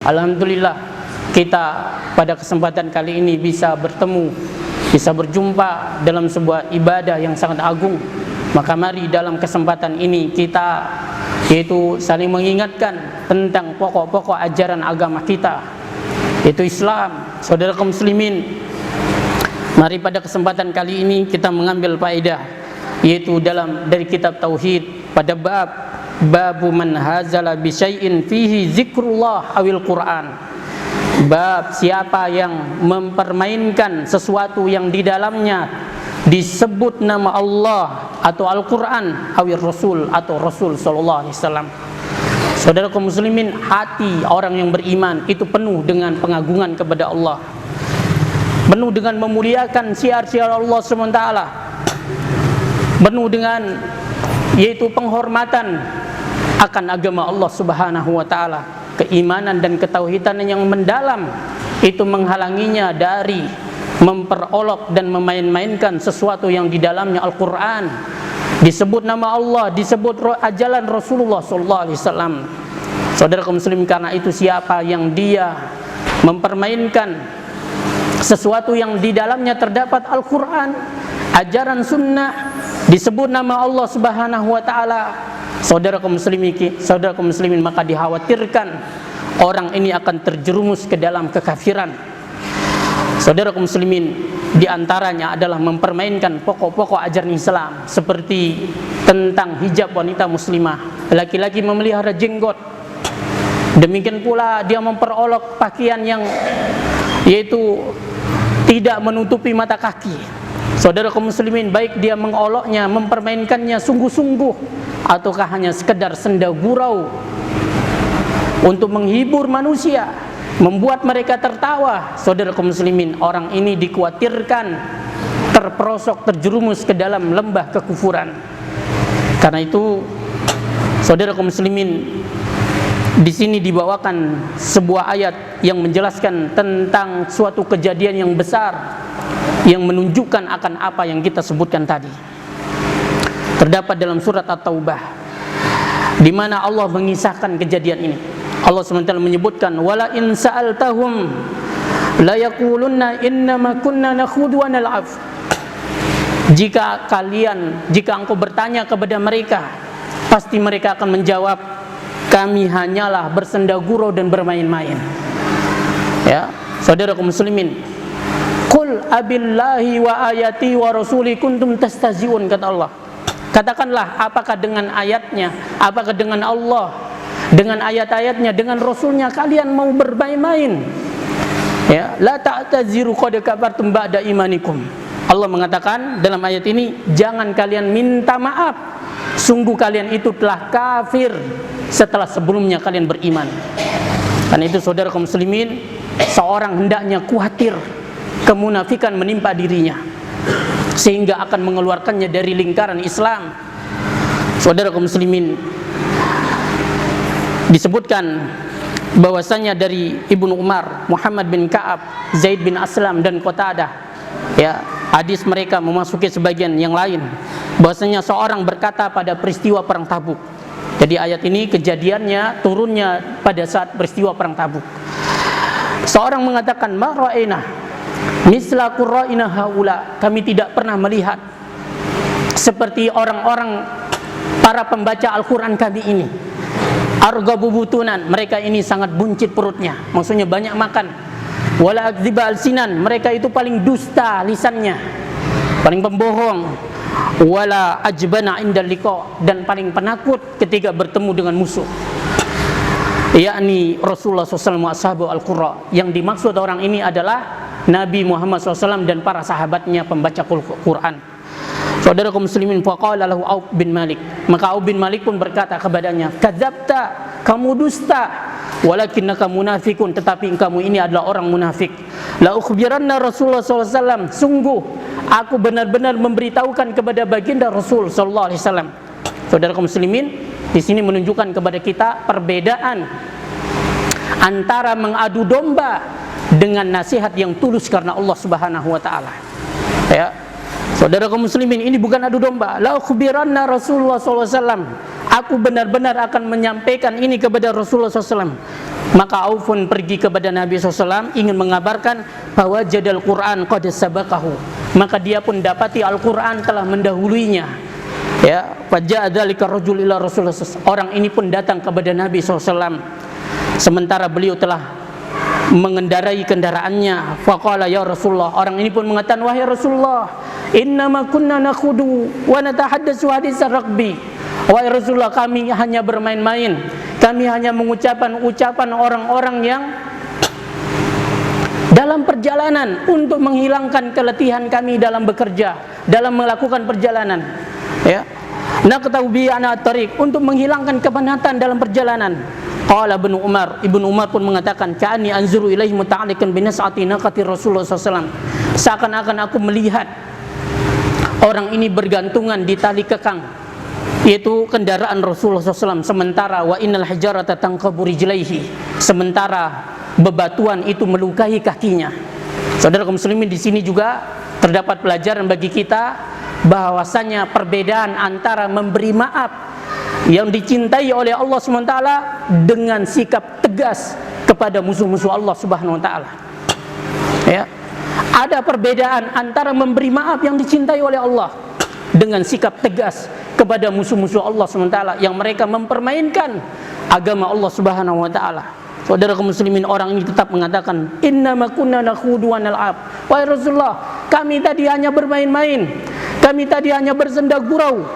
Alhamdulillah kita pada kesempatan kali ini bisa bertemu, bisa berjumpa dalam sebuah ibadah yang sangat agung. Maka mari dalam kesempatan ini kita yaitu saling mengingatkan tentang pokok-pokok ajaran agama kita, yaitu Islam. Saudara kaum muslimin, mari pada kesempatan kali ini kita mengambil faedah yaitu dari kitab tauhid pada babu man hazala bi syai'in fihi zikrullah awil Quran. Bab siapa yang mempermainkan sesuatu yang di dalamnya disebut nama Allah atau Al-Quran awil Rasul atau Rasul sallallahu alaihi wasallam. Saudara kaum muslimin, hati orang yang beriman itu penuh dengan pengagungan kepada Allah, penuh dengan memuliakan syiar-syiar Allah SWT, penuh dengan yaitu penghormatan akan agama Allah Subhanahu wa taala. Keimanan dan ketauhidan yang mendalam itu menghalanginya dari memperolok dan memain-mainkan sesuatu yang di dalamnya Al-Quran, disebut nama Allah, disebut ajaran Rasulullah sallallahu alaihi wasallam. Saudara kaum muslim, karena itu siapa yang dia mempermainkan sesuatu yang di dalamnya terdapat Al-Quran, ajaran sunnah, disebut nama Allah Subhanahu wa taala, saudara kaum muslimin, maka dikhawatirkan orang ini akan terjerumus ke dalam kekafiran. Saudara kaum muslimin, diantaranya adalah mempermainkan pokok-pokok ajaran Islam seperti tentang hijab wanita muslimah, laki-laki memelihara jenggot. Demikian pula dia memperolok pakaian yang yaitu tidak menutupi mata kaki. Saudara kaum muslimin, baik dia mengoloknya, mempermainkannya sungguh-sungguh, ataukah hanya sekedar senda gurau untuk menghibur manusia, membuat mereka tertawa, saudara kaum muslimin, orang ini dikhawatirkan terperosok, terjerumus ke dalam lembah kekufuran. Karena itu, saudara kaum muslimin, di sini dibawakan sebuah ayat yang menjelaskan tentang suatu kejadian yang besar yang menunjukkan akan apa yang kita sebutkan tadi. Terdapat dalam surat At-Taubah, di mana Allah mengisahkan kejadian ini. Allah SWT menyebutkan, wala in sa'altahum la yaqulunna innama kunna nakhudu wa nal'ab. Jika engkau bertanya kepada mereka, pasti mereka akan menjawab, kami hanyalah bersenda gurau dan bermain-main. Ya, saudara kaum muslimin, qul abillahi wa ayati wa rasuli kuntum tastaziun, kata Allah. Katakanlah, apakah dengan ayatnya, apakah dengan Allah, dengan ayat-ayatnya, dengan Rasulnya kalian mau bermain-main? Ya, la ta'taziru qad kafartum ba'da imanikum. Allah mengatakan dalam ayat ini, jangan kalian minta maaf, sungguh kalian itu telah kafir setelah sebelumnya kalian beriman. Karena itu saudara kaum muslimin, seorang hendaknya khawatir kemunafikan menimpa dirinya sehingga akan mengeluarkannya dari lingkaran Islam. Saudara kaum muslimin, disebutkan bahwasanya dari Ibnu Umar, Muhammad bin Ka'ab, Zaid bin Aslam dan Qatadah, ya, hadis mereka memasuki sebagian yang lain, bahwasanya seorang berkata pada peristiwa perang Tabuk. Jadi ayat ini kejadiannya turunnya pada saat peristiwa perang Tabuk. Seorang mengatakan, ma ra'aina misla qurra'ina haula, kami tidak pernah melihat seperti orang-orang para pembaca Al-Quran kami ini. Argabu butunan, mereka ini sangat buncit perutnya, maksudnya banyak makan. Wala akdziba alsinan, mereka itu paling dusta lisannya, paling pembohong. Wala ajbana indal liqa, dan paling penakut ketika bertemu dengan musuh, yakni Rasulullah SAW wa ashabu al-qurra. Yang dimaksud orang ini adalah Nabi Muhammad SAW dan para sahabatnya pembaca Quran. Saudara kaum muslimin, faqala lahu Auf bin Malik, maka Auf bin Malik pun berkata kepadanya, kadzabta, kamu dusta, walakinnaka munafikun, tetapi kamu ini adalah orang munafik. La ukhbiranna Rasulullah SAW, sungguh aku benar-benar memberitahukan kepada baginda Rasul sallallahu alaihi wasallam. Saudara kaum muslimin, di sini menunjukkan kepada kita perbedaan antara mengadu domba dengan nasihat yang tulus karena Allah Subhanahu wa taala. Ya. Saudara kaum muslimin, ini bukan adu domba. La ukhbiranna Rasulullah sallallahu alaihi wasallam, aku benar-benar akan menyampaikan ini kepada Rasulullah SAW. Maka Auf pun pergi kepada Nabi SAW ingin mengabarkan bahwa jadal Quran qad sabaqahu, maka dia pun dapati Al-Quran telah mendahuluinya. Ya, faja'a dzalika rajul ila Rasulullah SAW. Orang ini pun datang kepada Nabi SAW sementara beliau telah mengendarai kendaraannya. Faqala ya Rasulullah, orang ini pun mengatakan, wahai Rasulullah, innama kunna nakhudu wa natahaddatsu haditsar raqbi. Wahai Rasulullah, kami hanya bermain-main, kami hanya mengucapkan ucapan orang-orang yang dalam perjalanan untuk menghilangkan keletihan kami dalam bekerja, dalam melakukan perjalanan. Ya, naqta'u bi ana tariq, untuk menghilangkan kepenatan dalam perjalanan. Qala Ibnu Umar pun mengatakan, ka'anni anzuru ilaihi muta'alliqan bi nas'ati naqati Rasulullah SAW. Seakan-akan aku melihat orang ini bergantungan di tali kekang, yaitu kendaraan Rasulullah SAW. Sementara wa innal hijarata tanqabu rijlaihi, sementara bebatuan itu melukai kakinya. Saudara kaum muslimin, di sini juga terdapat pelajaran bagi kita bahwasanya perbedaan antara memberi maaf yang dicintai oleh Allah SWT dengan sikap tegas kepada musuh-musuh Allah Subhanahu wa taala. Ya. Ada perbedaan antara memberi maaf yang dicintai oleh Allah dengan sikap tegas kepada musuh-musuh Allah SWT yang mereka mempermainkan agama Allah Subhanahu wa taala. Saudara kaum muslimin, orang ini tetap mengatakan, innama kunna nakhudu wa nal'ab. Wahai Rasulullah, kami tadi hanya bermain-main, kami tadi hanya bersenda gurau.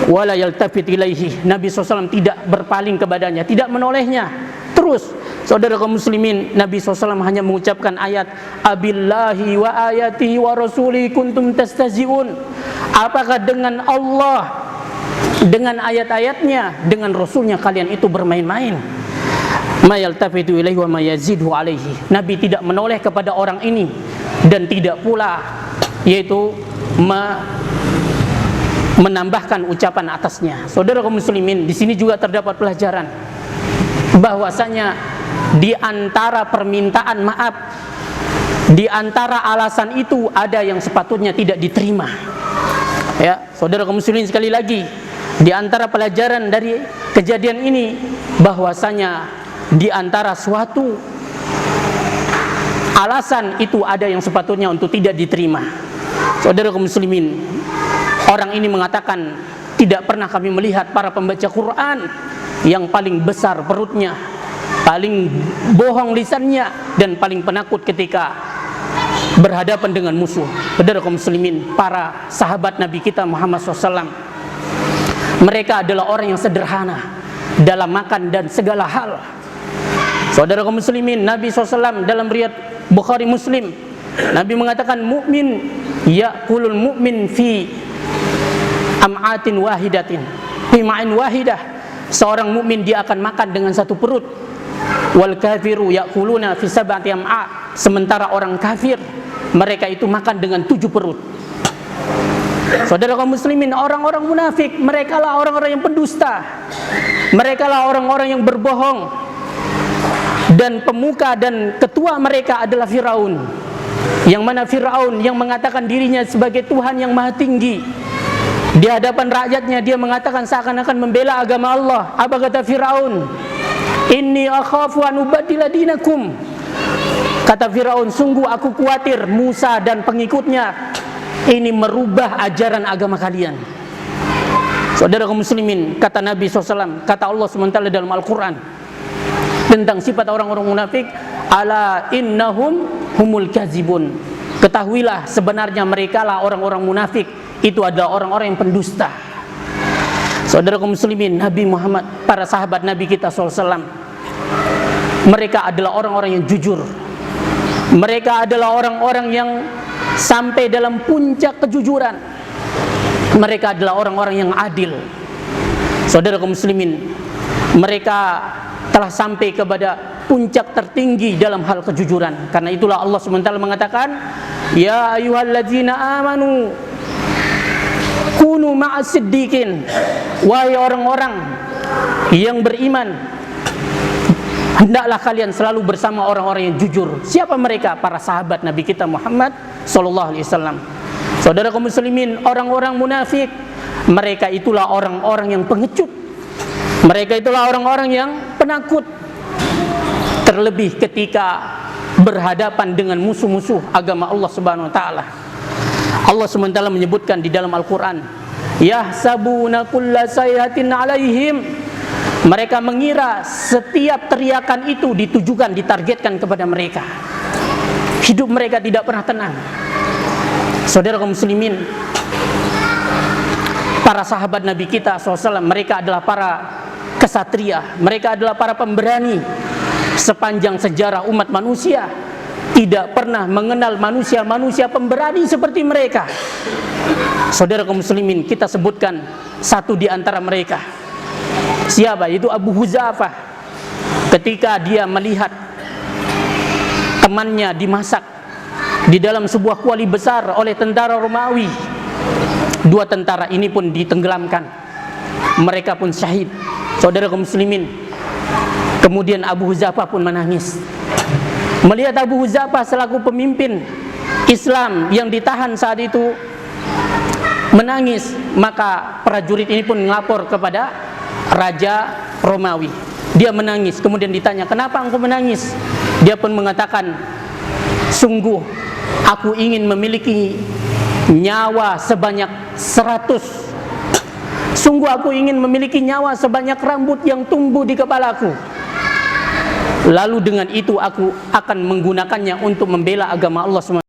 Wala yaltafit ilaihi, Nabi SAW tidak berpaling kepadanya, tidak menolehnya. Terus, saudara kaum muslimin, Nabi SAW hanya mengucapkan ayat, abillahi wa ayatihi wa rasulihi kuntum tastazi'un. Apakah dengan Allah, dengan ayat-ayatnya, dengan Rasulnya kalian itu bermain-main? Ma yaltafitu ilaihi wa ma yazidhu alaihi. Nabi tidak menoleh kepada orang ini dan tidak pula yaitu menambahkan ucapan atasnya. Saudara kaum muslimin, di sini juga terdapat pelajaran bahwasanya di antara permintaan maaf, di antara alasan itu ada yang sepatutnya tidak diterima. Ya, saudara kaum muslimin, sekali lagi, di antara pelajaran dari kejadian ini bahwasanya di antara suatu alasan itu ada yang sepatutnya untuk tidak diterima. Saudara kaum muslimin, orang ini mengatakan, tidak pernah kami melihat para pembaca Quran yang paling besar perutnya, paling bohong lisannya, dan paling penakut ketika berhadapan dengan musuh. Saudara kaum muslimin, para sahabat Nabi kita Muhammad SAW, mereka adalah orang yang sederhana dalam makan dan segala hal. Saudara kaum muslimin, Nabi SAW dalam riwayat Bukhari Muslim, Nabi mengatakan, mukmin ya'kulul mu'min fi am'atin wahidatin, fi ma'in wahidah. Seorang mukmin dia akan makan dengan satu perut. Wal kafiru ya'kuluna fi sab'ati am'a. Sementara orang kafir, mereka itu makan dengan 7 perut. Saudara kaum muslimin, orang-orang munafik, mereka lah orang-orang yang pendusta, mereka lah orang-orang yang berbohong, dan pemuka dan ketua mereka adalah Firaun. Yang mana Firaun yang mengatakan dirinya sebagai Tuhan yang maha tinggi, di hadapan rakyatnya dia mengatakan seakan-akan membela agama Allah. Apa kata Firaun? Inni akhafu an ubaddila dinakum. Kata Firaun, sungguh aku khawatir Musa dan pengikutnya ini merubah ajaran agama kalian. Saudara kaum muslimin, kata Nabi SAW, kata Allah SWT dalam Al-Quran tentang sifat orang-orang munafik, ala innahum humul kazibun. Ketahuilah sebenarnya mereka lah orang-orang munafik, itu adalah orang-orang yang pendusta. Saudara kaum muslimin, Nabi Muhammad, para sahabat Nabi kita SAW, mereka adalah orang-orang yang jujur. Mereka adalah orang-orang yang sampai dalam puncak kejujuran. Mereka adalah orang-orang yang adil. Saudara kaum muslimin, mereka telah sampai kepada puncak tertinggi dalam hal kejujuran. Karena itulah Allah SWT mengatakan, ya ayyuhalladzina amanu kunu ma'as siddiqin. Wahai orang-orang yang beriman, hendaklah kalian selalu bersama orang-orang yang jujur. Siapa mereka? Para sahabat Nabi kita Muhammad SAW. Saudara kaum muslimin, orang-orang munafik, mereka itulah orang-orang yang pengecut. Mereka itulah orang-orang yang penakut, terlebih ketika berhadapan dengan musuh-musuh agama Allah Subhanahu wa taala. Allah Subhanahu wa taala menyebutkan di dalam Al-Qur'an, yahsabuna kulla sayhatin 'alaihim. Mereka mengira setiap teriakan itu ditujukan, ditargetkan kepada mereka. Hidup mereka tidak pernah tenang. Saudara kaum muslimin, para sahabat Nabi kita SAW, mereka adalah para kesatria, mereka adalah para pemberani. Sepanjang sejarah umat manusia tidak pernah mengenal manusia-manusia pemberani seperti mereka. Saudara kaum muslimin, kita sebutkan satu di antara mereka. Siapa? Itu Abu Huzafah. Ketika dia melihat temannya dimasak di dalam sebuah kuali besar oleh tentara Romawi, dua tentara ini pun ditenggelamkan, mereka pun syahid. Saudara kaum muslimin, kemudian Abu Huzafah pun menangis. Melihat Abu Huzafah selaku pemimpin Islam yang ditahan saat itu menangis, maka prajurit ini pun melapor kepada Raja Romawi. Dia menangis, kemudian ditanya, kenapa engkau menangis? Dia pun mengatakan, sungguh aku ingin memiliki nyawa sebanyak 100. Sungguh aku ingin memiliki nyawa sebanyak rambut yang tumbuh di kepalaku. Lalu dengan itu aku akan menggunakannya untuk membela agama Allah SWT.